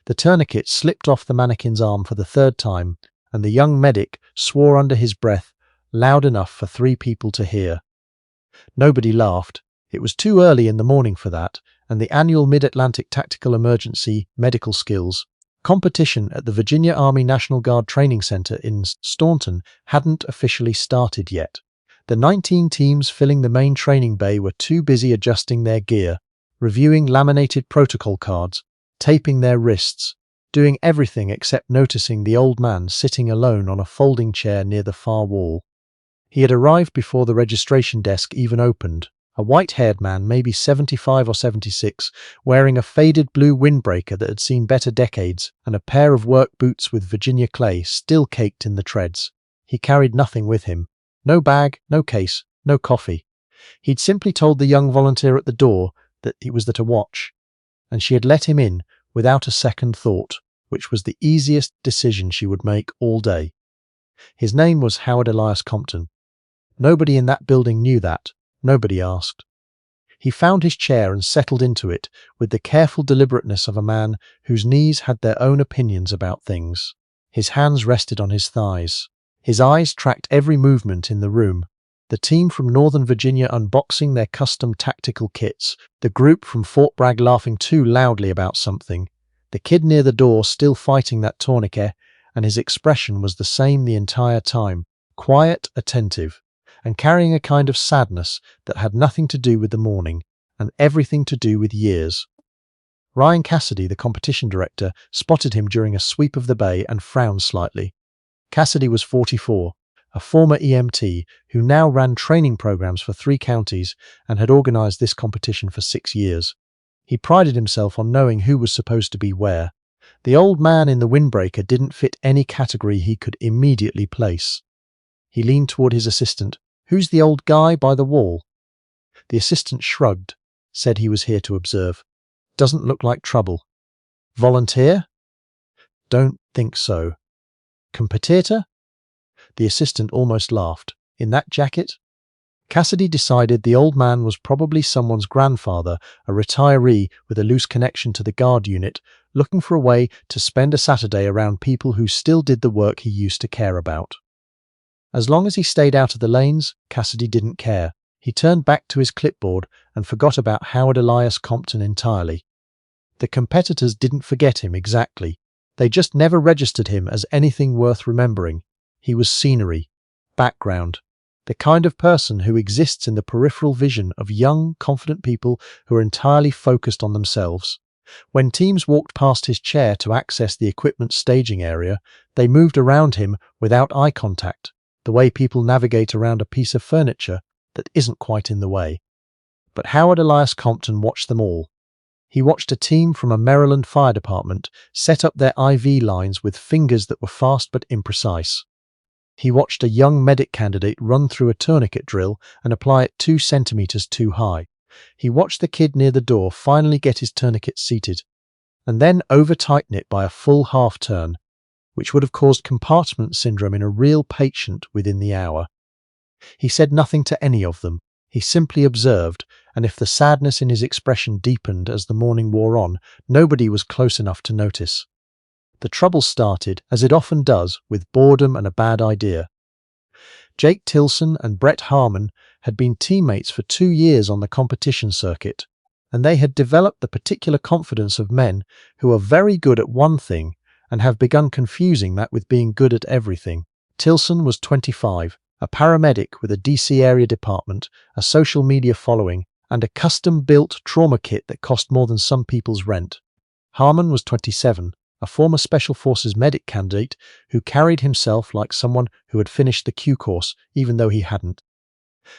The tourniquet slipped off the mannequin's arm for the third time, and the young medic swore under his breath, loud enough for 3 people to hear. Nobody laughed. It was too early in the morning for that, and the annual Mid-Atlantic Tactical Emergency Medical Skills competition at the Virginia Army National Guard Training Center in Staunton hadn't officially started yet. The 19 teams filling the main training bay were too busy adjusting their gear, reviewing laminated protocol cards, taping their wrists, doing everything except noticing the old man sitting alone on a folding chair near the far wall. He had arrived before the registration desk even opened, a white-haired man, maybe 75 or 76, wearing a faded blue windbreaker that had seen better decades and a pair of work boots with Virginia clay still caked in the treads. He carried nothing with him. No bag, no case, no coffee. He'd simply told the young volunteer at the door that he was there to watch, and she had let him in without a second thought, which was the easiest decision she would make all day. His name was Howard Elias Compton. Nobody in that building knew that. Nobody asked. He found his chair and settled into it with the careful deliberateness of a man whose knees had their own opinions about things. His hands rested on his thighs. His eyes tracked every movement in the room. The team from Northern Virginia unboxing their custom tactical kits, the group from Fort Bragg laughing too loudly about something, the kid near the door still fighting that tourniquet, and his expression was the same the entire time, quiet, attentive, and carrying a kind of sadness that had nothing to do with the morning and everything to do with years. Ryan Cassidy, the competition director, spotted him during a sweep of the bay and frowned slightly. Cassidy was 44, a former EMT who now ran training programs for 3 counties and had organized this competition for 6 years. He prided himself on knowing who was supposed to be where. The old man in the windbreaker didn't fit any category he could immediately place. He leaned toward his assistant. "Who's the old guy by the wall?" The assistant shrugged, said he was here to observe. "Doesn't look like trouble." "Volunteer?" "Don't think so." "Competitor?" The assistant almost laughed. "In that jacket?" Cassidy decided the old man was probably someone's grandfather, a retiree with a loose connection to the guard unit, looking for a way to spend a Saturday around people who still did the work he used to care about. As long as he stayed out of the lanes, Cassidy didn't care. He turned back to his clipboard and forgot about Howard Elias Compton entirely. The competitors didn't forget him exactly. They just never registered him as anything worth remembering. He was scenery, background, the kind of person who exists in the peripheral vision of young, confident people who are entirely focused on themselves. When teams walked past his chair to access the equipment staging area, they moved around him without eye contact, the way people navigate around a piece of furniture that isn't quite in the way. But Howard Elias Compton watched them all. He watched a team from a Maryland fire department set up their IV lines with fingers that were fast but imprecise. He watched a young medic candidate run through a tourniquet drill and apply it 2 centimeters too high. He watched the kid near the door finally get his tourniquet seated, and then over-tighten it by a full half-turn, which would have caused compartment syndrome in a real patient within the hour. He said nothing to any of them. He simply observed, and if the sadness in his expression deepened as the morning wore on, nobody was close enough to notice. The trouble started, as it often does, with boredom and a bad idea. Jake Tilson and Brett Harmon had been teammates for 2 years on the competition circuit, and they had developed the particular confidence of men who are very good at one thing and have begun confusing that with being good at everything. Tilson was 25, a paramedic with a DC area department, a social media following, and a custom-built trauma kit that cost more than some people's rent. Harmon was 27, a former Special Forces medic candidate who carried himself like someone who had finished the Q course, even though he hadn't.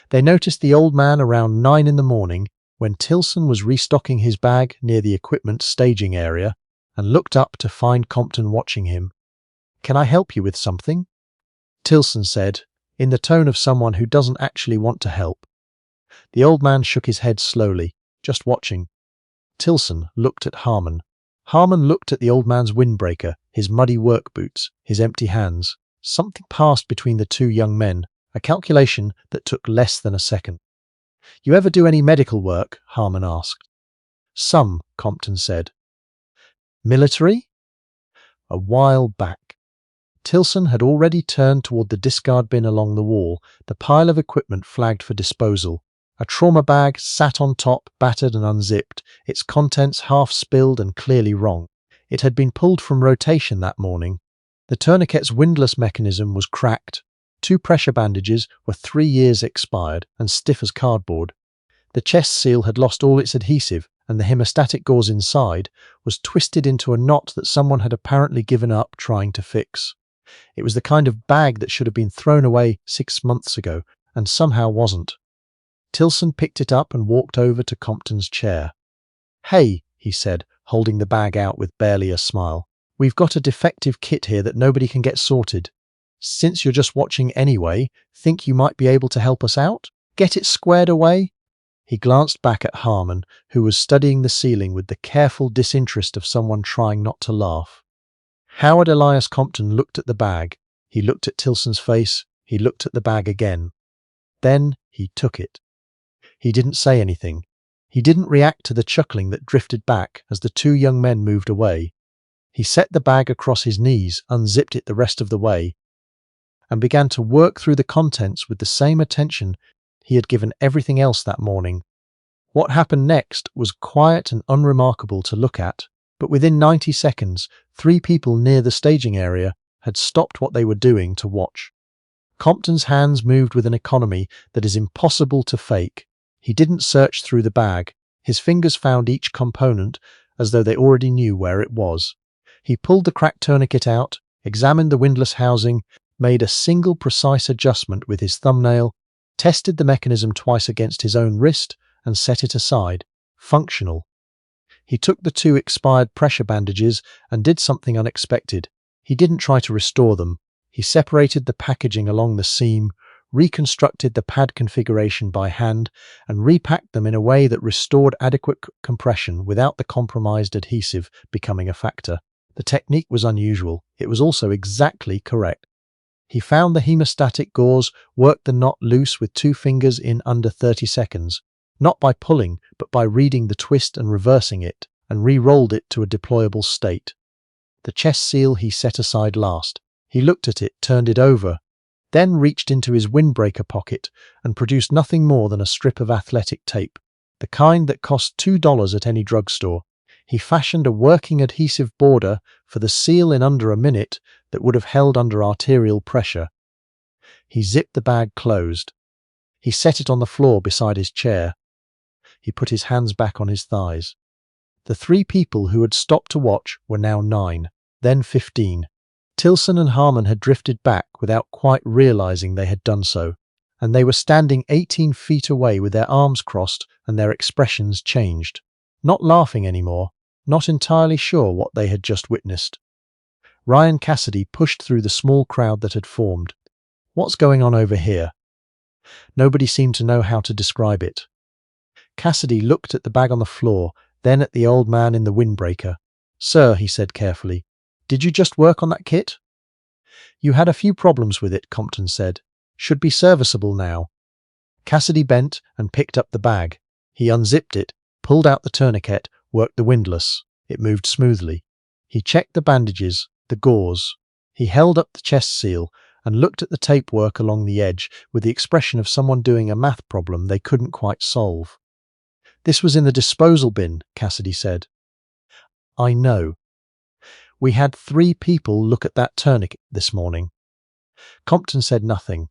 They noticed the old man around 9 in the morning when Tilson was restocking his bag near the equipment staging area, and looked up to find Compton watching him. "Can I help you with something?" Tilson said, in the tone of someone who doesn't actually want to help. The old man shook his head slowly, just watching. Tilson looked at Harmon. Harmon looked at the old man's windbreaker, his muddy work boots, his empty hands. Something passed between the 2 young men, a calculation that took less than a second. "You ever do any medical work?" Harmon asked. "Some," Compton said. "Military?" a while back. Tilson had already turned toward the discard bin along the wall, the pile of equipment flagged for disposal. A trauma bag sat on top, battered and unzipped, its contents half spilled and clearly wrong. It had been pulled from rotation that morning. The tourniquet's windlass mechanism was cracked. 2 pressure bandages were 3 years expired and stiff as cardboard. The chest seal had lost all its adhesive, and the hemostatic gauze inside was twisted into a knot that someone had apparently given up trying to fix. It was the kind of bag that should have been thrown away 6 months ago, and somehow wasn't. Tilson picked it up and walked over to Compton's chair. "Hey," he said, holding the bag out with barely a smile. "We've got a defective kit here that nobody can get sorted. Since you're just watching anyway, think you might be able to help us out? Get it squared away?" He glanced back at Harmon, who was studying the ceiling with the careful disinterest of someone trying not to laugh. Howard Elias Compton looked at the bag. He looked at Tilson's face. He looked at the bag again. Then he took it. He didn't say anything. He didn't react to the chuckling that drifted back as the 2 young men moved away. He set the bag across his knees, unzipped it the rest of the way, and began to work through the contents with the same attention he had given everything else that morning. What happened next was quiet and unremarkable to look at, but within 90 seconds, 3 people near the staging area had stopped what they were doing to watch. Compton's hands moved with an economy that is impossible to fake. He didn't search through the bag. His fingers found each component as though they already knew where it was. He pulled the cracked tourniquet out, examined the windlass housing, made a single precise adjustment with his thumbnail, tested the mechanism twice against his own wrist, and set it aside. Functional. He took the 2 expired pressure bandages and did something unexpected. He didn't try to restore them. He separated the packaging along the seam, reconstructed the pad configuration by hand, and repacked them in a way that restored adequate compression without the compromised adhesive becoming a factor. The technique was unusual. It was also exactly correct. He found the hemostatic gauze, worked the knot loose with 2 fingers in under 30 seconds, not by pulling, but by reading the twist and reversing it, and re-rolled it to a deployable state. The chest seal he set aside last. He looked at it, turned it over, then reached into his windbreaker pocket and produced nothing more than a strip of athletic tape, the kind that cost $2 at any drugstore. He fashioned a working adhesive border for the seal in under a minute that would have held under arterial pressure. He zipped the bag closed. He set it on the floor beside his chair. He put his hands back on his thighs. The 3 people who had stopped to watch were now 9, then 15. Tilson and Harmon had drifted back without quite realizing they had done so, and they were standing 18 feet away with their arms crossed and their expressions changed. Not laughing anymore, not entirely sure what they had just witnessed. Ryan Cassidy pushed through the small crowd that had formed. "What's going on over here?" Nobody seemed to know how to describe it. Cassidy looked at the bag on the floor, then at the old man in the windbreaker. "Sir," he said carefully, "did you just work on that kit?" "You had a few problems with it," Compton said. "Should be serviceable now." Cassidy bent and picked up the bag. He unzipped it, pulled out the tourniquet, worked the windlass. It moved smoothly. He checked the bandages, the gauze. He held up the chest seal and looked at the tape work along the edge with the expression of someone doing a math problem they couldn't quite solve. "This was in the disposal bin," Cassidy said. "I know. We had 3 people look at that tourniquet this morning." Compton said nothing.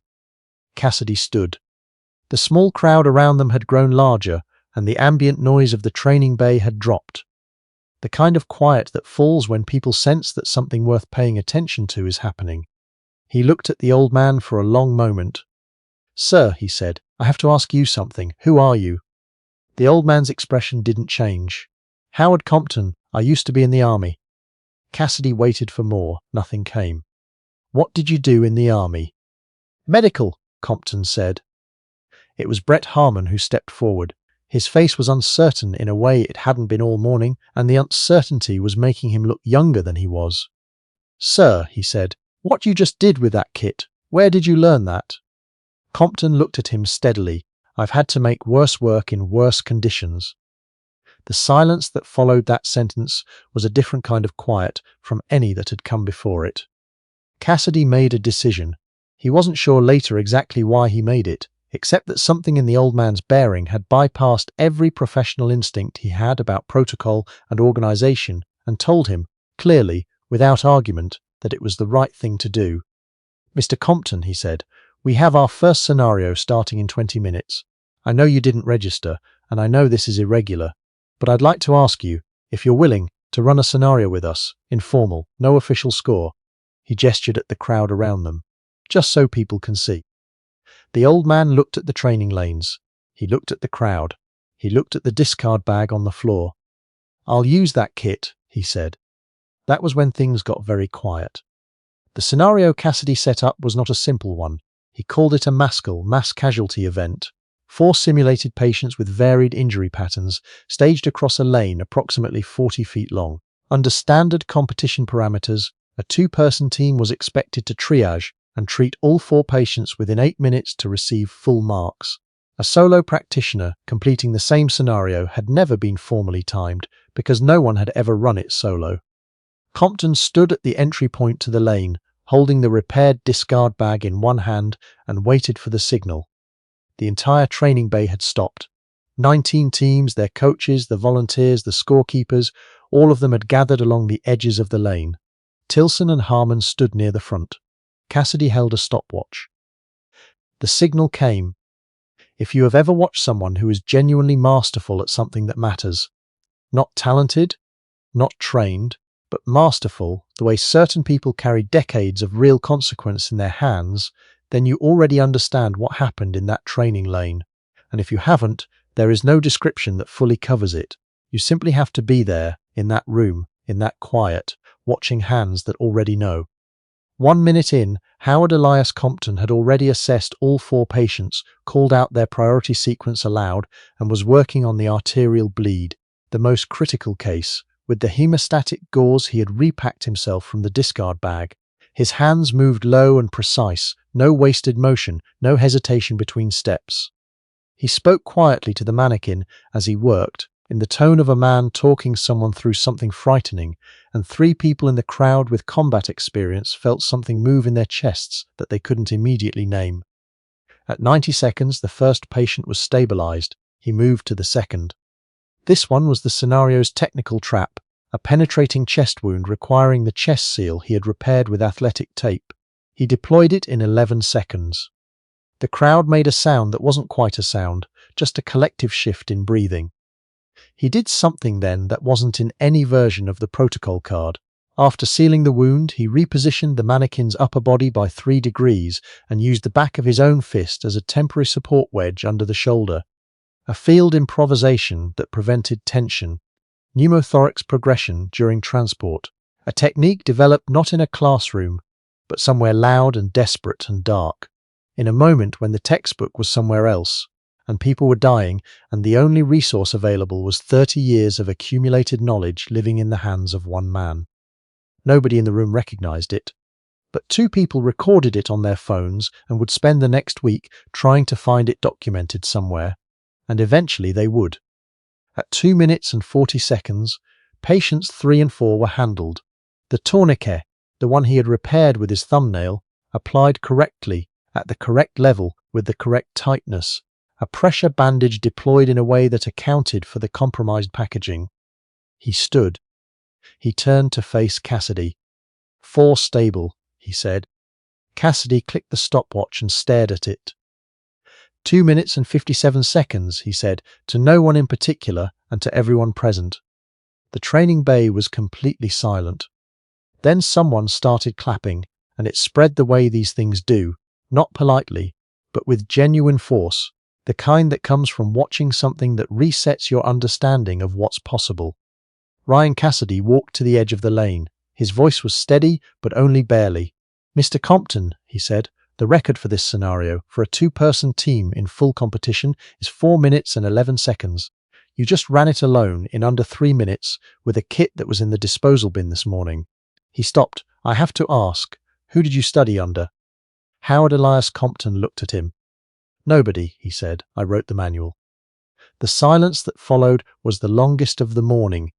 Cassidy stood. The small crowd around them had grown larger, and the ambient noise of the training bay had dropped. The kind of quiet that falls when people sense that something worth paying attention to is happening. He looked at the old man for a long moment. "Sir," he said, "I have to ask you something. Who are you?" The old man's expression didn't change. "Howard Compton. I used to be in the army." Cassidy waited for more. Nothing came. "What did you do in the army?" "Medical," Compton said. It was Brett Harmon who stepped forward. His face was uncertain in a way it hadn't been all morning, and the uncertainty was making him look younger than he was. "Sir," he said, "what you just did with that kit, where did you learn that?" Compton looked at him steadily. "I've had to make worse work in worse conditions." The silence that followed that sentence was a different kind of quiet from any that had come before it. Cassidy made a decision. He wasn't sure later exactly why he made it, except that something in the old man's bearing had bypassed every professional instinct he had about protocol and organization and told him, clearly, without argument, that it was the right thing to do. "Mr. Compton," he said, "we have our first scenario starting in 20 minutes. I know you didn't register, and I know this is irregular, but I'd like to ask you, if you're willing, to run a scenario with us, informal, no official score." He gestured at the crowd around them, "just so people can see." The old man looked at the training lanes. He looked at the crowd. He looked at the discard bag on the floor. "I'll use that kit," he said. That was when things got very quiet. The scenario Cassidy set up was not a simple one. He called it a MASCL, mass casualty event. 4 simulated patients with varied injury patterns staged across a lane approximately 40 feet long. Under standard competition parameters, a 2-person team was expected to triage and treat all 4 patients within 8 minutes to receive full marks. A solo practitioner completing the same scenario had never been formally timed because no one had ever run it solo. Compton stood at the entry point to the lane, holding the repaired discard bag in one hand, and waited for the signal. The entire training bay had stopped. 19 teams, their coaches, the volunteers, the scorekeepers, all of them had gathered along the edges of the lane. Tilson and Harmon stood near the front. Cassidy held a stopwatch. The signal came. If you have ever watched someone who is genuinely masterful at something that matters, not talented, not trained, but masterful, the way certain people carry decades of real consequence in their hands, then you already understand what happened in that training lane. And if you haven't, there is no description that fully covers it. You simply have to be there, in that room, in that quiet, watching hands that already know. 1 minute in, Howard Elias Compton had already assessed all 4 patients, called out their priority sequence aloud, and was working on the arterial bleed, the most critical case. With the hemostatic gauze he had repacked himself from the discard bag. His hands moved low and precise, no wasted motion, no hesitation between steps. He spoke quietly to the mannequin as he worked, in the tone of a man talking someone through something frightening, and 3 people in the crowd with combat experience felt something move in their chests that they couldn't immediately name. At 90 seconds, the first patient was stabilized. He moved to the second. This one was the scenario's technical trap, a penetrating chest wound requiring the chest seal he had repaired with athletic tape. He deployed it in 11 seconds. The crowd made a sound that wasn't quite a sound, just a collective shift in breathing. He did something then that wasn't in any version of the protocol card. After sealing the wound, he repositioned the mannequin's upper body by 3 degrees and used the back of his own fist as a temporary support wedge under the shoulder. A field improvisation that prevented tension, pneumothorax progression during transport, a technique developed not in a classroom, but somewhere loud and desperate and dark, in a moment when the textbook was somewhere else, and people were dying, and the only resource available was 30 years of accumulated knowledge living in the hands of one man. Nobody in the room recognized it, but 2 people recorded it on their phones and would spend the next week trying to find it documented somewhere. And eventually they would. At 2 minutes and 40 seconds, patients 3 and 4 were handled. The tourniquet, the one he had repaired with his thumbnail, applied correctly, at the correct level, with the correct tightness. A pressure bandage deployed in a way that accounted for the compromised packaging. He stood. He turned to face Cassidy. "4 stable," he said. Cassidy clicked the stopwatch and stared at it. 2 minutes and 57 seconds, he said, to no one in particular and to everyone present. The training bay was completely silent. Then someone started clapping, and it spread the way these things do, not politely, but with genuine force, the kind that comes from watching something that resets your understanding of what's possible. Ryan Cassidy walked to the edge of the lane. His voice was steady, but only barely. "Mr. Compton," he said, "the record for this scenario, for a 2-person team in full competition, is 4 minutes and 11 seconds. You just ran it alone in under 3 minutes with a kit that was in the disposal bin this morning." He stopped. "I have to ask, who did you study under?" Howard Elias Compton looked at him. "Nobody," he said. "I wrote the manual." The silence that followed was the longest of the morning.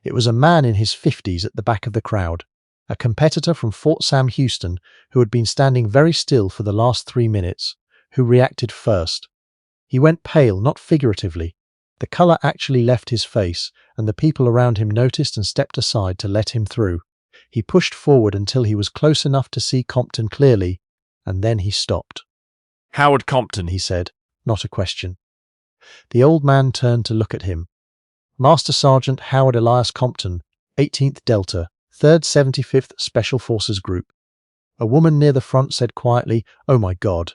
It was a man in his 50s at the back of the crowd, a competitor from Fort Sam Houston who had been standing very still for the last 3 minutes, who reacted first. He went pale, not figuratively. The colour actually left his face, and the people around him noticed and stepped aside to let him through. He pushed forward until he was close enough to see Compton clearly, and then he stopped. "Howard Compton," He said, not a question. The old man turned to look at him. Master Sergeant Howard Elias Compton, 18th Delta, 3rd 75th Special Forces Group. A woman near the front said quietly, "Oh my God."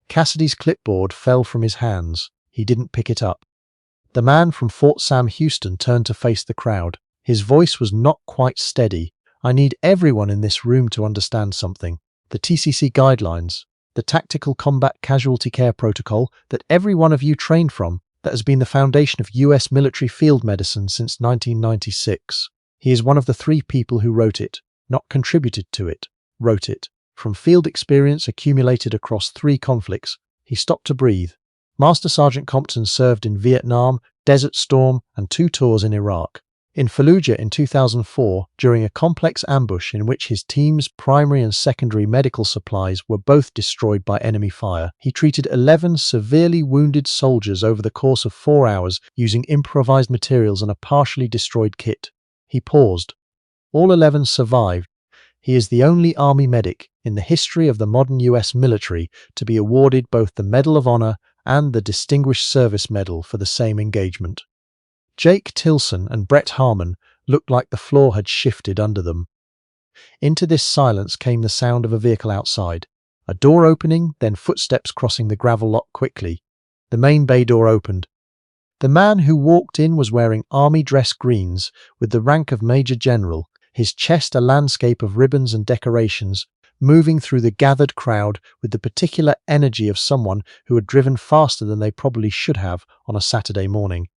Cassidy's clipboard fell from his hands. He didn't pick it up. The man from Fort Sam Houston turned to face the crowd. His voice was not quite steady. "I need everyone in this room to understand something. The TCC guidelines, the Tactical Combat Casualty Care Protocol that every one of you trained from, that has been the foundation of US military field medicine since 1996. He is one of the 3 people who wrote it, not contributed to it, wrote it. From field experience accumulated across 3 conflicts." He stopped to breathe. Master Sergeant Compton served in Vietnam, Desert Storm, and 2 tours in Iraq. In Fallujah in 2004, during a complex ambush in which his team's primary and secondary medical supplies were both destroyed by enemy fire, he treated 11 severely wounded soldiers over the course of 4 hours using improvised materials and a partially destroyed kit. He paused. All 11 survived. He is the only Army medic in the history of the modern US military to be awarded both the Medal of Honor and the Distinguished Service Medal for the same engagement. Jake Tilson and Brett Harmon looked like the floor had shifted under them. Into this silence came the sound of a vehicle outside. A door opening, then footsteps crossing the gravel lot quickly. The main bay door opened. The man who walked in was wearing army dress greens with the rank of Major General, his chest a landscape of ribbons and decorations, moving through the gathered crowd with the particular energy of someone who had driven faster than they probably should have on a Saturday morning.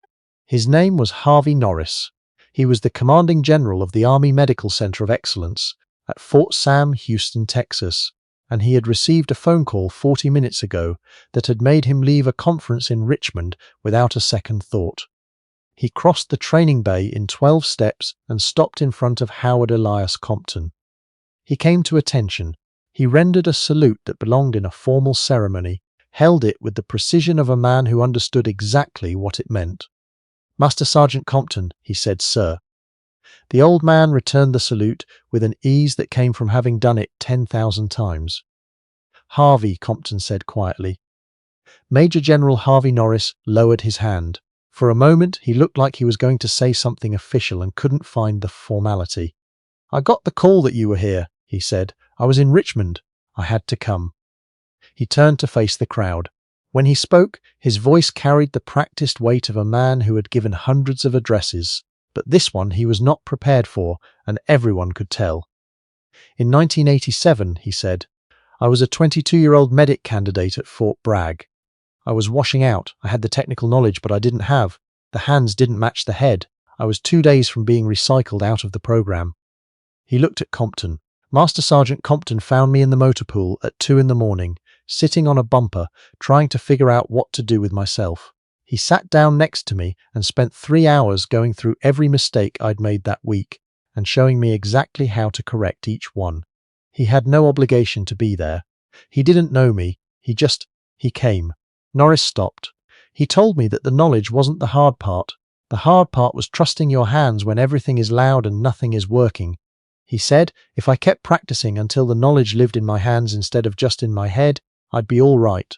His name was Harvey Norris. He was the commanding general of the Army Medical Center of Excellence at Fort Sam, Houston, Texas, and he had received a phone call 40 minutes ago that had made him leave a conference in Richmond without a second thought. He crossed the training bay in 12 steps and stopped in front of Howard Elias Compton. He came to attention. He rendered a salute that belonged in a formal ceremony, held it with the precision of a man who understood exactly what it meant. "Master Sergeant Compton," he said, "Sir." The old man returned the salute with an ease that came from having done it 10,000 times. "Harvey," Compton said quietly. Major General Harvey Norris lowered his hand. For a moment he looked like he was going to say something official and couldn't find the formality. "I got the call that you were here," he said. "I was in Richmond. I had to come." He turned to face the crowd. When he spoke, his voice carried the practiced weight of a man who had given hundreds of addresses, but this one he was not prepared for, and everyone could tell. "In 1987, he said, "I was a 22-year-old medic candidate at Fort Bragg. I was washing out. I had the technical knowledge, but I didn't have. The hands didn't match the head. I was 2 days from being recycled out of the program." He looked at Compton. "Master Sergeant Compton found me in the motor pool at 2 in the morning, sitting on a bumper, trying to figure out what to do with myself. He sat down next to me and spent 3 hours going through every mistake I'd made that week and showing me exactly how to correct each one. He had no obligation to be there. He didn't know me. He came." Norris stopped. "He told me that the knowledge wasn't the hard part. The hard part was trusting your hands when everything is loud and nothing is working. He said if I kept practicing until the knowledge lived in my hands instead of just in my head, I'd be all right."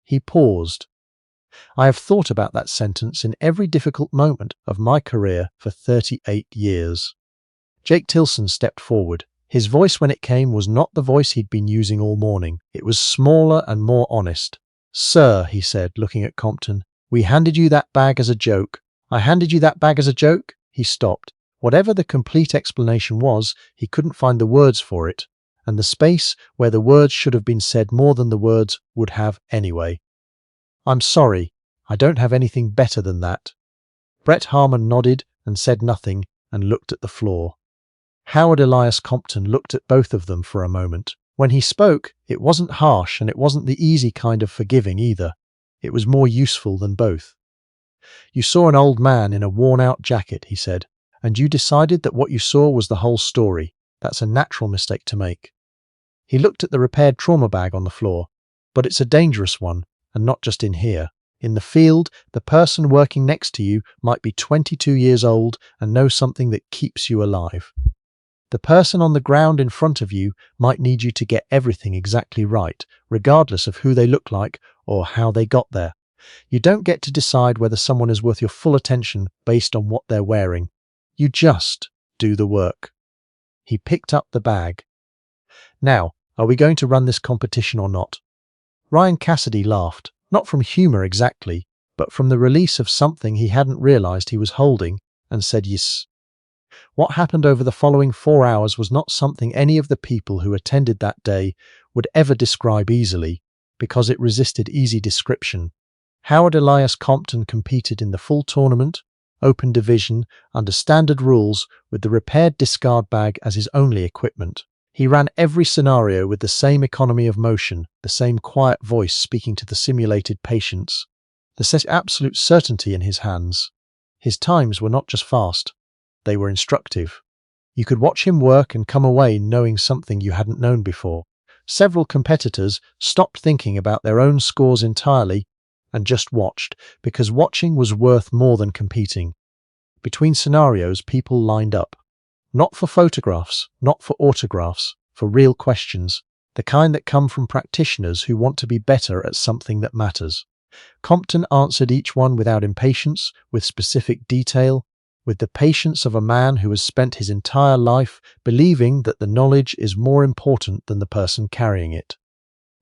He paused. I have thought about that sentence in every difficult moment of my career for 38 years. Jake Tilson stepped forward. His voice when it came was not the voice he'd been using all morning. It was smaller and more honest. "Sir," he said, looking at Compton, "we handed you that bag as a joke." "I handed you that bag as a joke?" He stopped. Whatever the complete explanation was, he couldn't find the words for it, and the space where the words should have been said more than the words would have anyway. "I'm sorry. I don't have anything better than that." Brett Harmon nodded and said nothing and looked at the floor. Howard Elias Compton looked at both of them for a moment. When he spoke, it wasn't harsh and it wasn't the easy kind of forgiving either. It was more useful than both. "You saw an old man in a worn-out jacket," he said, "and you decided that what you saw was the whole story. That's a natural mistake to make." He looked at the repaired trauma bag on the floor. "But it's a dangerous one, and not just in here. In the field, the person working next to you might be 22 years old and know something that keeps you alive. The person on the ground in front of you might need you to get everything exactly right, regardless of who they look like or how they got there. You don't get to decide whether someone is worth your full attention based on what they're wearing. You just do the work." He picked up the bag. "Now, are we going to run this competition or not?" Ryan Cassidy laughed, not from humor exactly, but from the release of something he hadn't realized he was holding, and said yes. What happened over the following 4 hours was not something any of the people who attended that day would ever describe easily, because it resisted easy description. Howard Elias Compton competed in the full tournament, open division, under standard rules, with the repaired discard bag as his only equipment. He ran every scenario with the same economy of motion, the same quiet voice speaking to the simulated patients, the same absolute certainty in his hands. His times were not just fast, they were instructive. You could watch him work and come away knowing something you hadn't known before. Several competitors stopped thinking about their own scores entirely and just watched, because watching was worth more than competing. Between scenarios, people lined up. Not for photographs, not for autographs, for real questions, the kind that come from practitioners who want to be better at something that matters. Compton answered each one without impatience, with specific detail, with the patience of a man who has spent his entire life believing that the knowledge is more important than the person carrying it.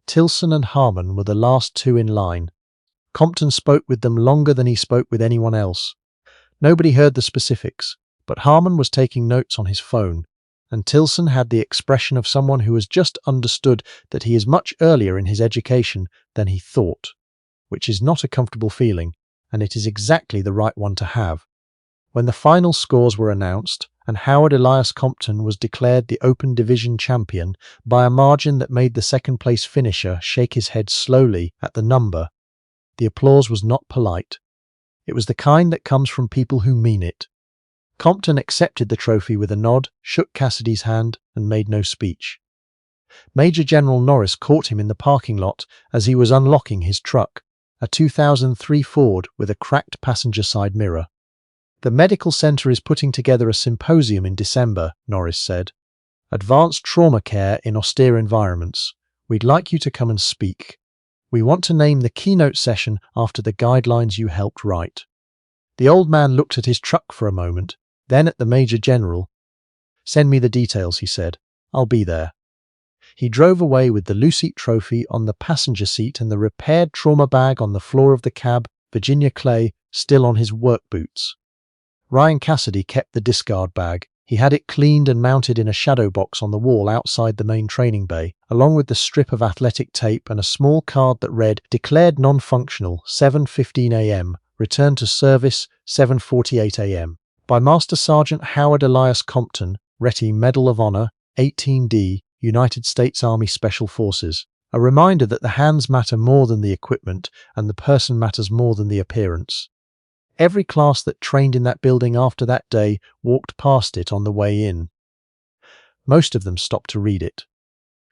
Tilson and Harmon were the last two in line. Compton spoke with them longer than he spoke with anyone else. Nobody heard the specifics, but Harmon was taking notes on his phone, and Tilson had the expression of someone who has just understood that he is much earlier in his education than he thought, which is not a comfortable feeling, and it is exactly the right one to have. When the final scores were announced, and Howard Elias Compton was declared the Open Division champion by a margin that made the second-place finisher shake his head slowly at the number, the applause was not polite. It was the kind that comes from people who mean it. Compton accepted the trophy with a nod, shook Cassidy's hand, and made no speech. Major General Norris caught him in the parking lot as he was unlocking his truck, a 2003 Ford with a cracked passenger side mirror. "The medical center is putting together a symposium in December," Norris said. "Advanced trauma care in austere environments. We'd like you to come and speak. We want to name the keynote session after the guidelines you helped write." The old man looked at his truck for a moment, then at the Major General. "Send me the details," he said. "I'll be there." He drove away with the Lucite trophy on the passenger seat and the repaired trauma bag on the floor of the cab, Virginia Clay still on his work boots. Ryan Cassidy kept the discard bag. He had it cleaned and mounted in a shadow box on the wall outside the main training bay, along with the strip of athletic tape and a small card that read, "Declared non-functional, 7:15 a.m., return to service, 7:48 a.m. by Master Sergeant Howard Elias Compton, Retty Medal of Honor, 18D, United States Army Special Forces." A reminder that the hands matter more than the equipment, and the person matters more than the appearance. Every class that trained in that building after that day walked past it on the way in. Most of them stopped to read it.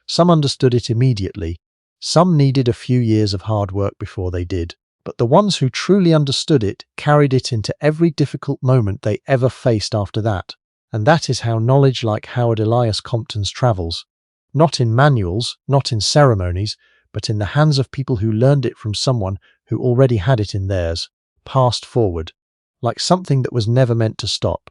Some understood it immediately. Some needed a few years of hard work before they did. But the ones who truly understood it carried it into every difficult moment they ever faced after that. And that is how knowledge like Howard Elias Compton's travels. Not in manuals, not in ceremonies, but in the hands of people who learned it from someone who already had it in theirs, passed forward, like something that was never meant to stop.